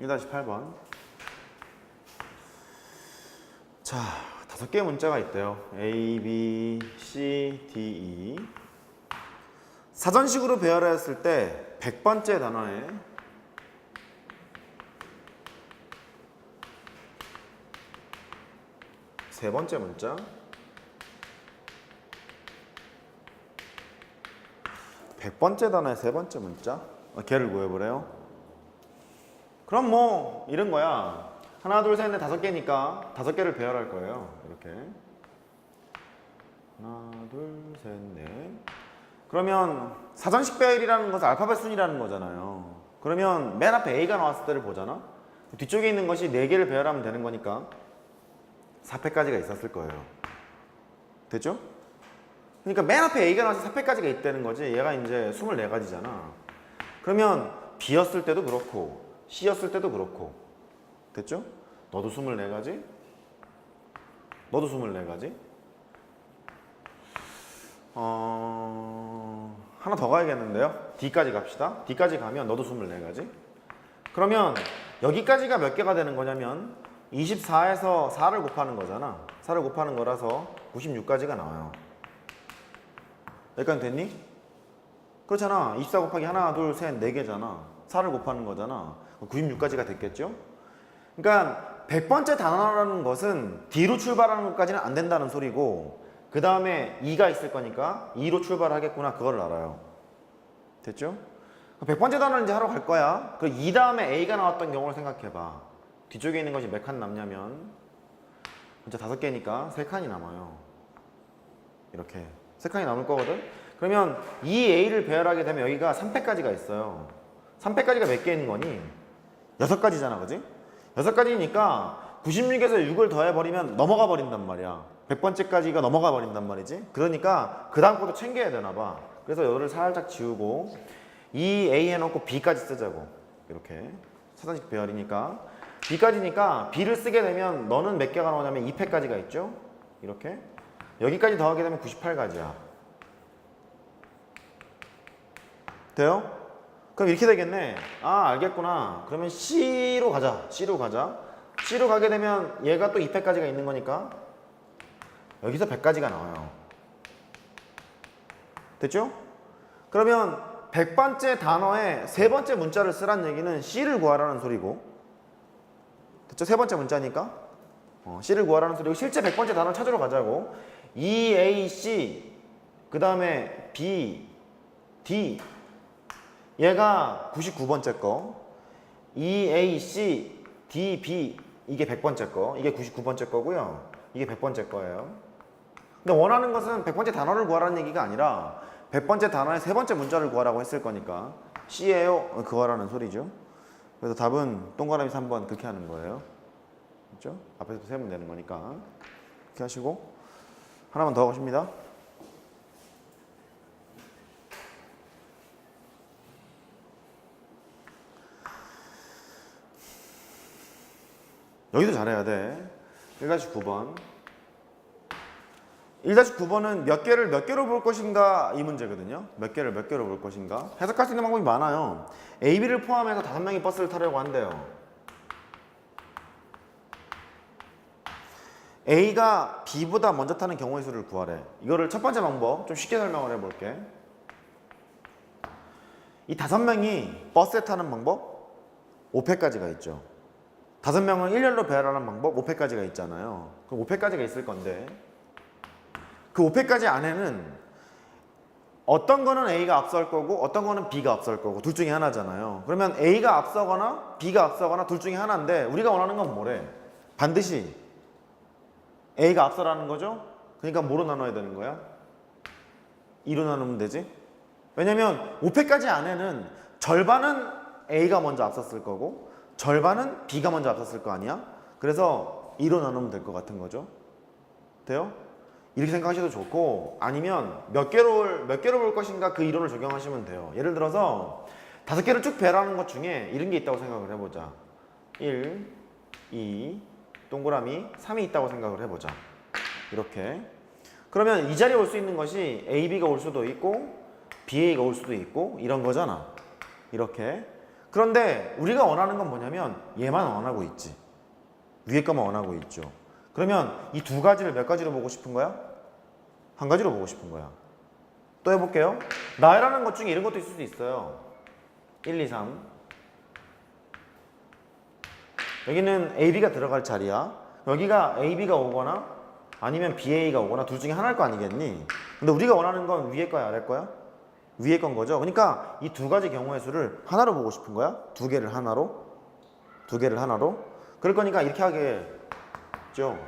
1-8번. 자, 5개의 문자가 있대요. A, B, C, D, E. 사전식으로 배열했을 때 100번째 단어에 세 번째 문자, 100번째 단어의 세 번째 문자, 걔를 구해보래요. 그럼 뭐 이런 거야. 하나, 둘, 셋, 넷, 5개니까 5개를 배열할 거예요. 이렇게 하나, 둘, 셋, 넷. 그러면 사전식 배열이라는 것은 알파벳 순이라는 거잖아요. 그러면 맨 앞에 A가 나왔을 때를 보잖아. 뒤쪽에 있는 것이 4개를 배열하면 되는 거니까 4패까지가 있었을 거예요. 됐죠? 그러니까 맨 앞에 A가 나와서 4패까지가 있다는 거지. 얘가 이제 24가지잖아. 그러면 B였을 때도 그렇고 C였을 때도 그렇고. 됐죠? 너도 24가지? 너도 24가지? 하나 더 가야겠는데요? D까지 갑시다. D까지 가면 너도 24가지? 그러면 여기까지가 몇 개가 되는 거냐면 24에서 4를 곱하는 거잖아. 4를 곱하는 거라서 96까지가 나와요. 여기까지 됐니? 그렇잖아. 24 곱하기 하나, 둘, 셋, 4개잖아. 4를 곱하는 거잖아. 96까지가 됐겠죠? 그러니까 100번째 단어라는 것은 D로 출발하는 것까지는 안 된다는 소리고 그 다음에 2가 있을 거니까 2로 출발하겠구나. 그걸 알아요. 됐죠? 100번째 단어를 이제 하러 갈 거야. 그 2 다음에 A가 나왔던 경우를 생각해봐. 뒤쪽에 있는 것이 몇 칸 남냐면 문자 5개니까 3칸이 남아요. 이렇게 3칸이 남을 거거든. 그러면 이 A를 배열하게 되면 여기가 3패까지가 있어요. 3패까지가 몇 개 있는 거니? 6가지잖아. 그지? 6가지니까 96에서 6을 더해버리면 넘어가 버린단 말이야. 100번째까지가 넘어가 버린단 말이지. 그러니까 그 다음 것도 챙겨야 되나 봐. 그래서 여기를 살짝 지우고 이 A 해놓고 B까지 쓰자고. 이렇게 사전식 배열이니까 B까지니까 B를 쓰게 되면 너는 몇 개가 나오냐면 2패까지가 있죠. 이렇게 여기까지 더하게 되면 98가지야. 돼요? 그럼 이렇게 되겠네. 아, 알겠구나. 그러면 C로 가자. C로 가자. C로 가게 되면 얘가 또 2패까지가 있는 거니까 여기서 100까지가 나와요. 됐죠? 그러면 100번째 단어에 세 번째 문자를 쓰란 얘기는 C를 구하라는 소리고. 됐죠? 세 번째 문자니까 C를 구하라는 소리고 실제 100번째 단어를 찾으러 가자고. E, A, C 그 다음에 B, D 얘가 99번째 거 E, A, C, D, B 이게 100번째 거 이게 99번째 거고요. 이게 100번째 거예요. 근데 원하는 것은 100번째 단어를 구하라는 얘기가 아니라 100번째 단어의 세 번째 문자를 구하라고 했을 거니까 C예요. 그거라는 소리죠. 그래서 답은 동그라미 3번 그렇게 하는 거예요. 그렇죠? 앞에서 세면 되는 거니까 이렇게 하시고 하나만 더 하십니다. 여기도 잘해야 돼. 1-9번. 1-9번은 몇 개로 볼 것인가 이 문제거든요. 몇 개로 볼 것인가. 해석할 수 있는 방법이 많아요. A, B를 포함해서 5명이 버스를 타려고 한대요. A가 B보다 먼저 타는 경우의 수를 구하래. 이거를 첫 번째 방법 좀 쉽게 설명을 해볼게. 이 5명이 버스에 타는 방법 5패까지가 있죠. 5명을 일렬로 배열하는 방법 5패까지가 있잖아요. 그럼 5패까지가 있을 건데 그 5패까지 안에는 어떤 거는 A가 앞설 거고 어떤 거는 B가 앞설 거고 둘 중에 하나잖아요. 그러면 A가 앞서거나 B가 앞서거나 둘 중에 하나인데 우리가 원하는 건 뭐래? 반드시 A가 앞서라는 거죠? 그러니까 뭐로 나눠야 되는 거야? 2로 나누면 되지? 왜냐면 5패까지 안에는 절반은 A가 먼저 앞섰을 거고 절반은 B가 먼저 앞섰을 거 아니야? 그래서 2로 나누면 될 것 같은 거죠. 돼요? 이렇게 생각하셔도 좋고 아니면 몇 개로 볼 것인가 그 이론을 적용하시면 돼요. 예를 들어서 5개를 쭉 배열하는 것 중에 이런 게 있다고 생각을 해보자. 1, 2, 동그라미 3이 있다고 생각을 해보자. 이렇게. 그러면 이 자리에 올 수 있는 것이 A, B가 올 수도 있고 B, A가 올 수도 있고 이런 거잖아. 이렇게. 그런데 우리가 원하는 건 뭐냐면 얘만 원하고 있지. 위에 거만 원하고 있죠. 그러면 이 두 가지를 몇 가지로 보고 싶은 거야? 한 가지로 보고 싶은 거야. 또 해볼게요. 나열하는 것 중에 이런 것도 있을 수 있어요. 1, 2, 3. 여기는 AB가 들어갈 자리야. 여기가 AB가 오거나 아니면 BA가 오거나 둘 중에 하나일 거 아니겠니? 근데 우리가 원하는 건 위에 거야, 아래 거야? 위에 건 거죠. 그러니까 이 두 가지 경우의 수를 하나로 보고 싶은 거야. 두 개를 하나로. 두 개를 하나로. 그럴 거니까 이렇게 하겠죠.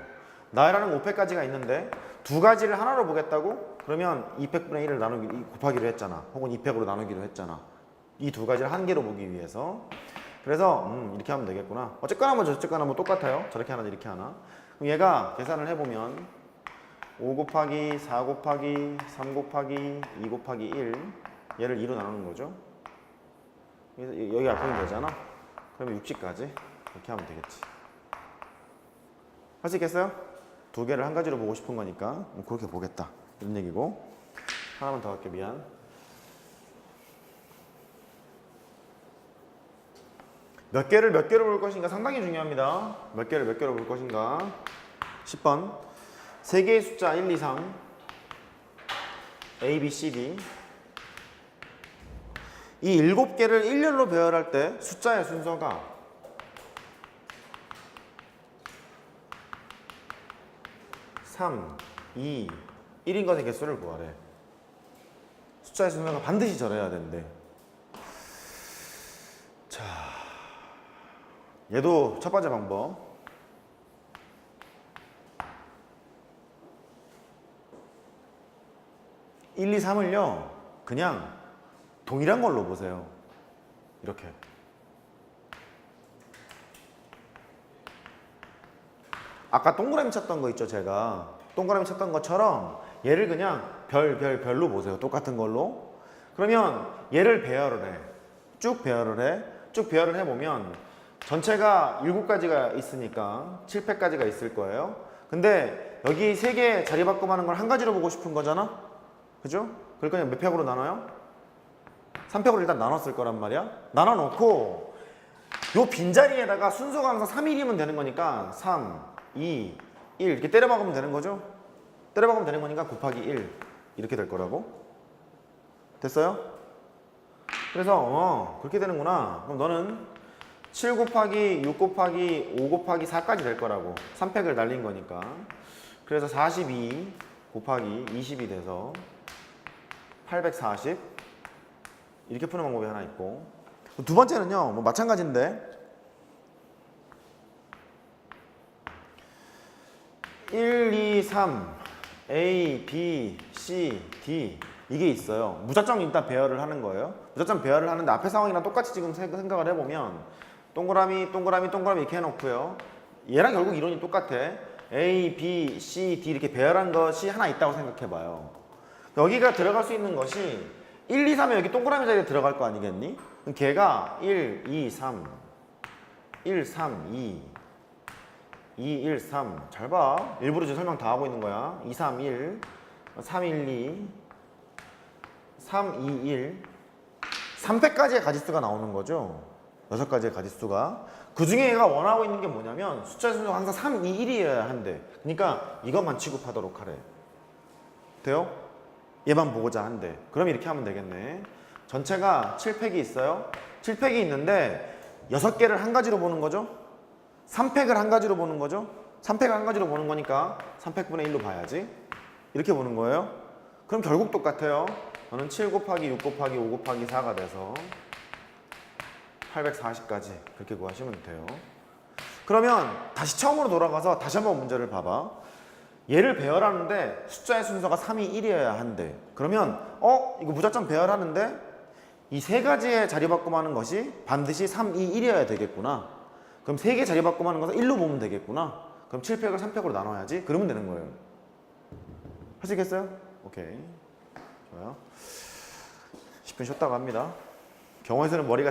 나열하는 5패까지가 있는데 두 가지를 하나로 보겠다고? 그러면 200분의 1을 곱하기로 했잖아. 혹은 200으로 나누기로 했잖아. 이 두 가지를 한 개로 보기 위해서. 그래서 이렇게 하면 되겠구나. 어쨌거나 뭐 저쨌거나 뭐 똑같아요. 저렇게 하나 이렇게 하나. 그럼 얘가 계산을 해보면 5 곱하기 4 곱하기 3 곱하기 2 곱하기 1 얘를 2로 나누는 거죠. 여기 앞으로 되잖아. 그러면 60까지 이렇게 하면 되겠지. 할 수 있겠어요? 두 개를 한 가지로 보고 싶은 거니까 그렇게 보겠다 이런 얘기고. 하나만 더 할게. 미안. 몇 개를 볼 것인가 상당히 중요합니다. 몇 개를 볼 것인가. 10번. 세 개의 숫자 1, 2, 3 A, B, C, D. 이 7개를 일렬로 배열할 때 숫자의 순서가 3, 2, 1인 것의 개수를 구하래. 숫자의 순서가 반드시 저래야 된대. 자, 얘도 첫 번째 방법. 1, 2, 3을요 그냥 동일한 걸로 보세요. 이렇게. 아까 동그라미 쳤던 거 있죠. 제가 동그라미 쳤던 것처럼 얘를 그냥 별로 보세요. 똑같은 걸로. 그러면 얘를 배열을 해. 쭉 배열을 해. 쭉 배열을 해보면 전체가 7가지가 있으니까 7패까지가 있을 거예요. 근데 여기 3개 자리 바꿈하는 걸 한 가지로 보고 싶은 거잖아. 그죠? 그러니까 그냥 몇 팩으로 나눠요? 3팩으로 일단 나눴을 거란 말이야. 나눠놓고 요 빈자리에다가 순서가 항상 3, 1이면 되는 거니까 3, 2, 1 이렇게 때려 박으면 되는 거죠. 때려 박으면 되는 거니까 곱하기 1 이렇게 될 거라고. 됐어요? 그래서 그렇게 되는구나. 그럼 너는 7 곱하기 6 곱하기 5 곱하기 4까지 될 거라고. 3팩을 날린 거니까. 그래서 42 곱하기 20이 돼서 840 이렇게 푸는 방법이 하나 있고. 두 번째는요 뭐 마찬가지인데 1, 2, 3 A, B, C, D 이게 있어요. 무작정 일단 배열을 하는 거예요. 무작정 배열을 하는데 앞에 상황이랑 똑같이 지금 생각을 해보면 동그라미 이렇게 해놓고요. 얘랑 결국 이론이 똑같아. A, B, C, D 이렇게 배열한 것이 하나 있다고 생각해봐요. 여기가 들어갈 수 있는 것이 1, 2, 3에 여기 동그라미 자리에 들어갈 거 아니겠니? 그럼 걔가 1, 2, 3 1, 3, 2 2, 1, 3 잘 봐. 일부러 지금 설명 다 하고 있는 거야. 2, 3, 1 3, 1, 2 3, 2, 1 3패까지의 가지수가 나오는 거죠. 6가지의 가지수가. 그 중에 얘가 원하고 있는 게 뭐냐면 숫자 순서가 항상 3, 2, 1이어야 한대. 그러니까 이것만 취급하도록 하래. 돼요? 얘만 보고자 한대. 그럼 이렇게 하면 되겠네. 전체가 7팩이 있어요. 7팩이 있는데 6개를 한 가지로 보는 거죠. 3팩을 한 가지로 보는 거죠. 3팩을 한 가지로 보는 거니까 3팩분의 1로 봐야지. 이렇게 보는 거예요. 그럼 결국 똑같아요. 너는 7 곱하기 6 곱하기 5 곱하기 4가 돼서 840까지 그렇게 구하시면 돼요. 그러면 다시 처음으로 돌아가서 다시 한번 문제를 봐봐. 얘를 배열하는데 숫자의 순서가 3, 2, 1이어야 한대. 그러면 이거 무작정 배열하는데 이 세 가지의 자리바꿈하는 것이 반드시 3, 2, 1이어야 되겠구나. 그럼 3개 자리바꿈하는 것을 1로 보면 되겠구나. 그럼 7팩을 3팩으로 나눠야지. 그러면 되는 거예요. 할 수 있겠어요? 오케이. 좋아요. 10분 쉬었다고 합니다. 경호에서는 머리가